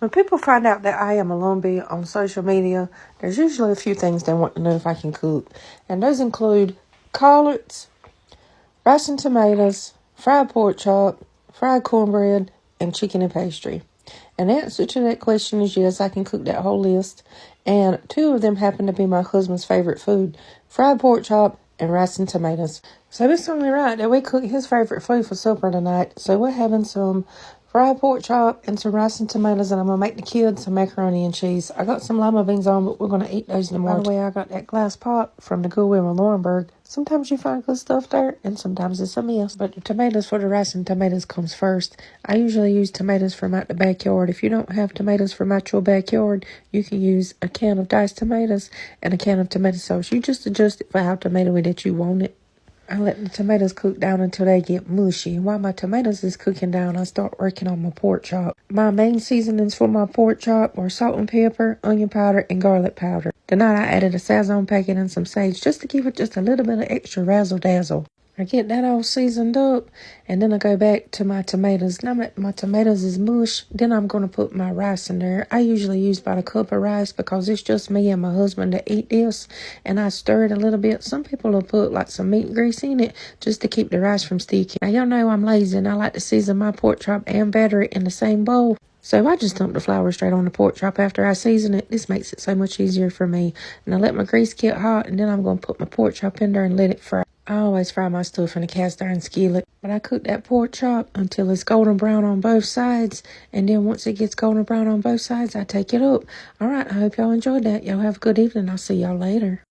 When people find out that I am a Lumbee on social media, there's usually a few things they want to know if I can cook. And those include collards, rice and tomatoes, fried pork chop, fried cornbread, and chicken and pastry. And the answer to that question is yes, I can cook that whole list. And two of them happen to be my husband's favorite food, fried pork chop and rice and tomatoes. So it's only right that we cook his favorite food for supper tonight. So we're having some fried pork chop and some rice and tomatoes, and I'm going to make the kids some macaroni and cheese. I got some lima beans on, but we're going to eat those in the morning. By the way, I got that glass pot from the Goodwill in Laurinburg. Sometimes you find good stuff there, and sometimes it's a mess. But the tomatoes for the rice and tomatoes comes first. I usually use tomatoes from out the backyard. If you don't have tomatoes from out your backyard, you can use a can of diced tomatoes and a can of tomato sauce. You just adjust it for how tomatoey that you want it. I let the tomatoes cook down until they get mushy. While my tomatoes is cooking down, I start working on my pork chop. My main seasonings for my pork chop are salt and pepper, onion powder, and garlic powder. Tonight I added a Sazon packet and some sage just to give it just a little bit of extra razzle-dazzle. I get that all seasoned up, and then I go back to my tomatoes. Now my tomatoes is mush, then I'm going to put my rice in there. I usually use about a cup of rice because it's just me and my husband that eat this, and I stir it a little bit. Some people will put like some meat grease in it just to keep the rice from sticking. Now y'all know I'm lazy, and I like to season my pork chop and batter it in the same bowl. So I just dump the flour straight on the pork chop after I season it. This makes it so much easier for me. And I let my grease get hot, and then I'm going to put my pork chop in there and let it fry. I always fry my stuff in a cast iron skillet, but I cook that pork chop until it's golden brown on both sides, and then once it gets golden brown on both sides, I take it up. All right, I hope y'all enjoyed that. Y'all have a good evening. I'll see y'all later.